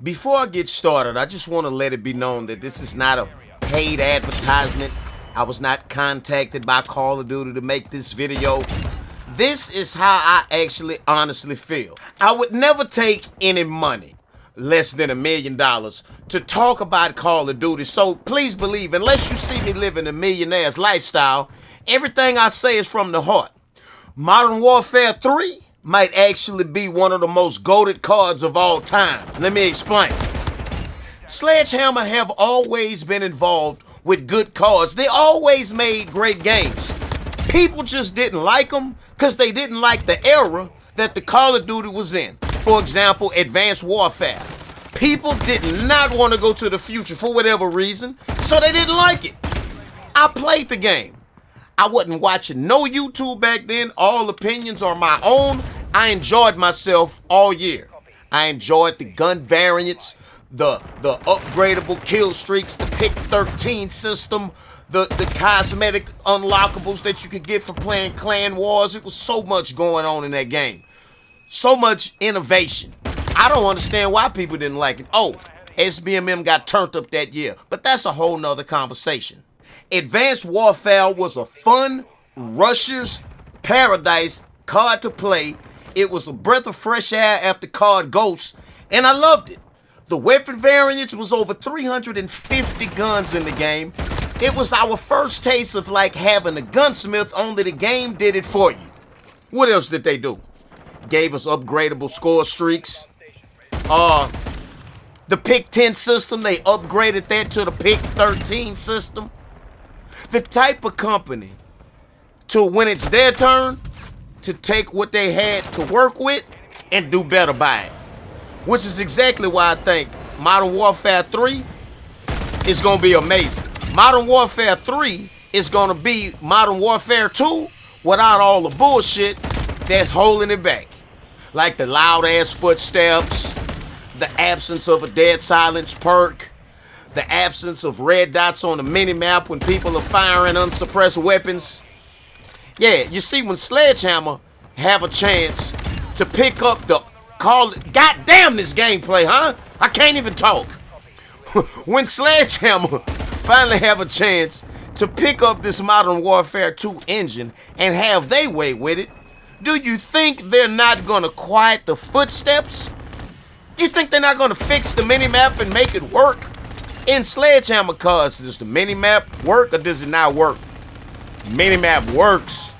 Before I get started, I just want to let it be known that this is not a paid advertisement. I was not contacted by Call of Duty to make this video. This is how I actually honestly feel. I would never take any money, less than $1 million, to talk about Call of Duty. So please believe, unless you see me living a millionaire's lifestyle, everything I say is from the heart. Modern Warfare 3 might actually be one of the most goated cards of all time. Let me explain. Sledgehammer have always been involved with good cards. They always made great games. People just didn't like them because they didn't like the era that the Call of Duty was in. For example, Advanced Warfare. People did not want to go to the future for whatever reason, so they didn't like it. I played the game. I wasn't watching no YouTube back then. All opinions are my own. I enjoyed myself all year. I enjoyed the gun variants, the upgradable kill streaks, the pick 13 system, the cosmetic unlockables that you could get for playing clan wars. It was so much going on in that game. So much innovation. I don't understand why people didn't like it. Oh, SBMM got turned up that year, but that's a whole nother conversation. Advanced Warfare was a fun, rusher's paradise card to play. It was a breath of fresh air after COD Ghosts, and I loved it. The weapon variants was over 350 guns in the game. It was our first taste of like having a gunsmith, only the game did it for you. What else did they do? Gave us upgradable score streaks. The pick 10 system, they upgraded that to the pick 13 system. The type of company to, when it's their turn, to take what they had to work with and do better by it. Which is exactly why I think Modern Warfare 3 is going to be amazing. Modern Warfare 3 is going to be Modern Warfare 2 without all the bullshit that's holding it back. Like the loud ass footsteps, the absence of a dead silence perk, the absence of red dots on the mini-map when people are firing unsuppressed weapons. Yeah, you see, when Sledgehammer have a chance to pick up the call, goddamn this gameplay, huh? I can't even talk. When Sledgehammer finally have a chance to pick up this Modern Warfare 2 engine and have they way with it, do you think they're not gonna quiet the footsteps? You think they're not gonna fix the mini-map and make it work? In Sledgehammer cards, does the mini-map work or does it not work? Mini-map works.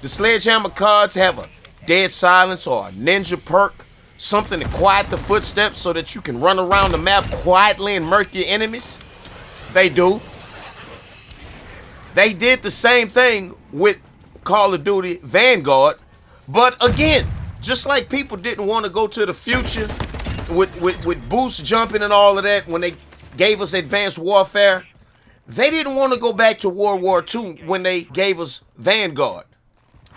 The Sledgehammer cards have a dead silence or a ninja perk, something to quiet the footsteps so that you can run around the map quietly and murk your enemies. They do. They did the same thing with Call of Duty Vanguard, but again, just like people didn't want to go to the future with boost jumping and all of that when they gave us Advanced Warfare, they didn't want to go back to World War II when they gave us Vanguard.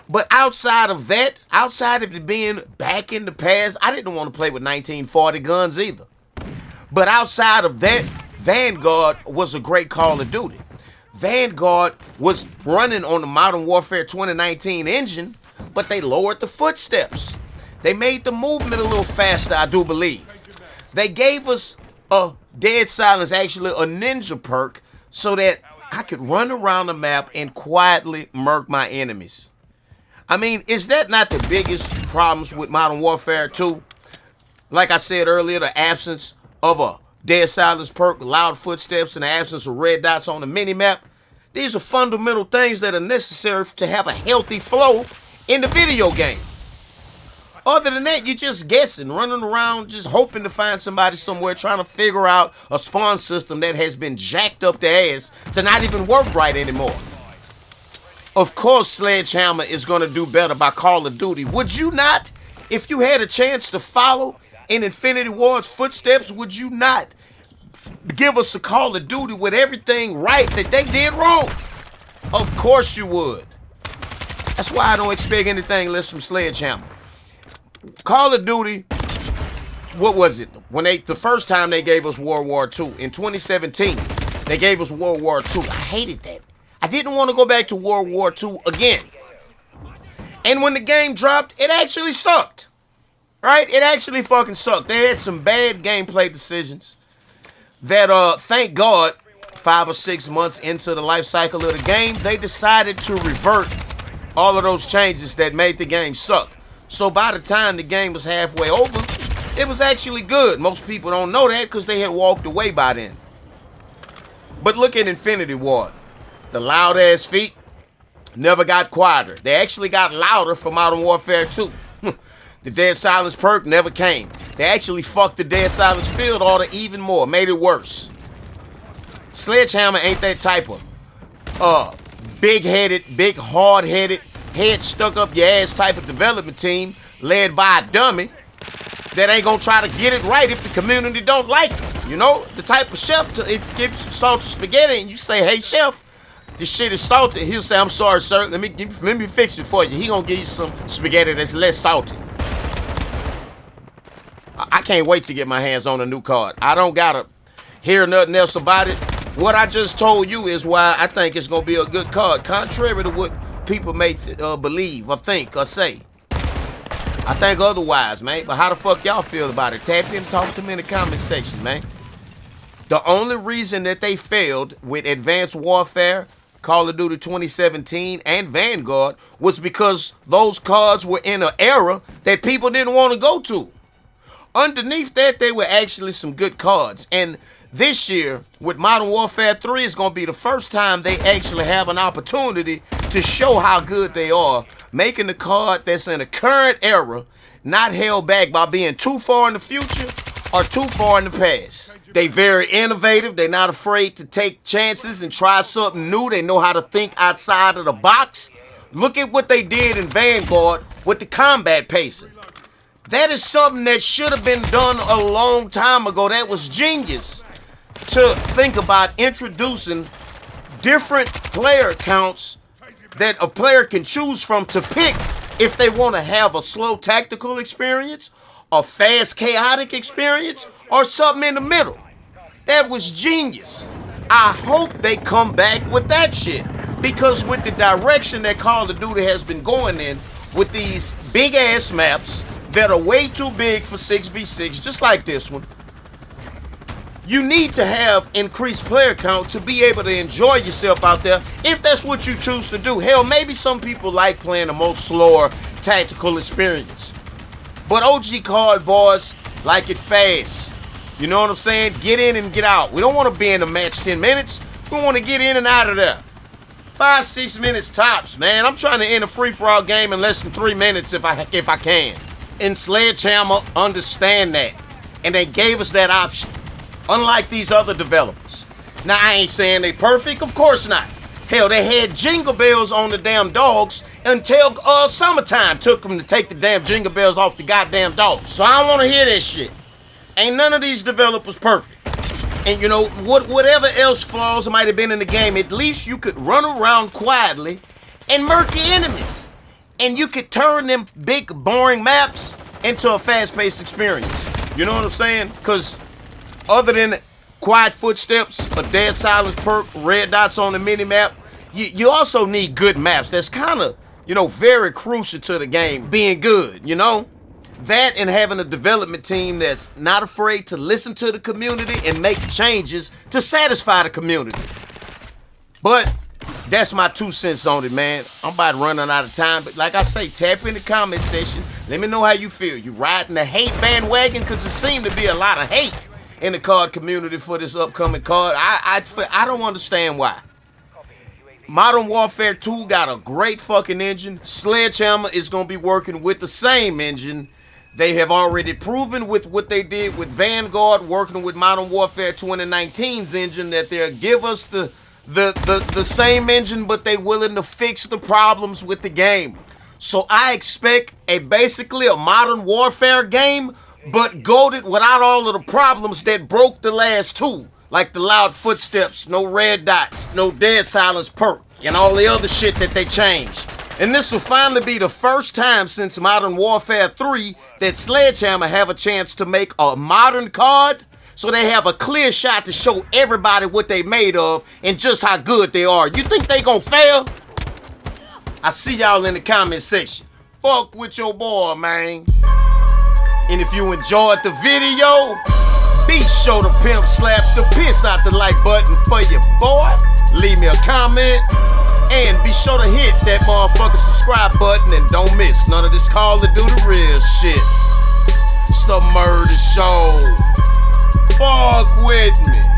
But outside of that, outside of it being back in the past, I didn't want to play with 1940 guns either. But outside of that, Vanguard was a great Call of Duty. Vanguard was running on the Modern Warfare 2019 engine, but they lowered the footsteps. They made the movement a little faster, I do believe. They gave us a dead silence, actually a ninja perk, so that I could run around the map and quietly murk my enemies. I mean, is that not the biggest problems with Modern Warfare 2? Like I said earlier, the absence of a dead silence perk, loud footsteps, and the absence of red dots on the mini-map. These are fundamental things that are necessary to have a healthy flow in the video game. Other than that, you're just guessing, running around, just hoping to find somebody somewhere, trying to figure out a spawn system that has been jacked up the ass to not even work right anymore. Of course, Sledgehammer is going to do better by Call of Duty. Would you not? If you had a chance to follow in Infinity Ward's footsteps, would you not give us a Call of Duty with everything right that they did wrong? Of course you would. That's why I don't expect anything less from Sledgehammer. Call of Duty, what was it? When the first time they gave us World War II, in 2017, they gave us World War II. I hated that. I didn't want to go back to World War II again. And when the game dropped, it actually sucked. Right? It actually fucking sucked. They had some bad gameplay decisions that, thank God, 5 or 6 months into the life cycle of the game, they decided to revert all of those changes that made the game suck. So by the time the game was halfway over, it was actually good. Most people don't know that because they had walked away by then. But look at Infinity Ward. The loud ass feet never got quieter. They actually got louder for Modern Warfare 2. The Dead Silence perk never came. They actually fucked the Dead Silence field order even more, made it worse. Sledgehammer ain't that type of big-headed, big hard-headed, head stuck up your ass type of development team led by a dummy that ain't gonna try to get it right if the community don't like it. You know, the type of chef, if you give some salted spaghetti and you say, hey chef, this shit is salted, he'll say, I'm sorry sir, let me fix it for you. He gonna give you some spaghetti that's less salty. I can't wait to get my hands on a new card. I don't gotta hear nothing else about it. What I just told you is why I think it's gonna be a good card, contrary to what people may believe or think or say. I think otherwise, man. But how the fuck y'all feel about it? Tap in and talk to me in the comment section, man. The only reason that they failed with Advanced Warfare, Call of Duty 2017, and Vanguard was because those cards were in an era that people didn't want to go to. Underneath that, they were actually some good cards. And this year, with Modern Warfare 3, it's going to be the first time they actually have an opportunity to show how good they are, making the card that's in the current era not held back by being too far in the future or too far in the past. They very innovative. They're not afraid to take chances and try something new. They know how to think outside of the box. Look at what they did in Vanguard with the combat pacing. That is something that should have been done a long time ago. That was genius to think about introducing different player counts that a player can choose from to pick if they want to have a slow tactical experience, a fast chaotic experience, or something in the middle. That was genius. I hope they come back with that shit, because with the direction that Call of Duty has been going in, with these big ass maps that are way too big for 6v6, just like this one, you need to have increased player count to be able to enjoy yourself out there if that's what you choose to do. Hell, maybe some people like playing a more slower tactical experience. But OG CoD boys like it fast. You know what I'm saying? Get in and get out. We don't want to be in the match 10 minutes. We want to get in and out of there. 5-6 minutes tops, man. I'm trying to end a free-for-all game in less than 3 minutes if I can. And Sledgehammer understand that. And they gave us that option. Unlike these other developers. Now, I ain't saying they perfect. Of course not. Hell, they had jingle bells on the damn dogs until summertime took them to take the damn jingle bells off the goddamn dogs. So I don't want to hear that shit. Ain't none of these developers perfect. And you know, whatever else flaws might have been in the game, at least you could run around quietly and murk your enemies. And you could turn them big, boring maps into a fast-paced experience. You know what I'm saying? Because other than quiet footsteps, a dead silence perk, red dots on the mini-map, you also need good maps. That's kind of, you know, very crucial to the game being good, you know? That and having a development team that's not afraid to listen to the community and make changes to satisfy the community. But that's my 2 cents on it, man. I'm about running out of time, but like I say, tap in the comment section. Let me know how you feel. You riding the hate bandwagon? Because it seemed to be a lot of hate in the COD community for this upcoming COD. I don't understand why. Modern Warfare 2 got a great fucking engine. Sledgehammer is going to be working with the same engine. They have already proven with what they did with Vanguard, working with Modern Warfare 2019's engine, that they'll give us the same engine, but they willing to fix the problems with the game. So I expect basically a Modern Warfare game, but goated without all of the problems that broke the last 2. Like the loud footsteps, no red dots, no dead silence perk, and all the other shit that they changed. And this will finally be the first time since Modern Warfare 3 that Sledgehammer have a chance to make a modern COD, so they have a clear shot to show everybody what they made of and just how good they are. You think they gonna fail? I see y'all in the comment section. Fuck with your boy, man. And if you enjoyed the video, be sure to pimp slap the piss out the like button for your boy. Leave me a comment. And be sure to hit that motherfucking subscribe button and don't miss none of this Call of Duty real shit. It's the Murder Show. Fuck with me.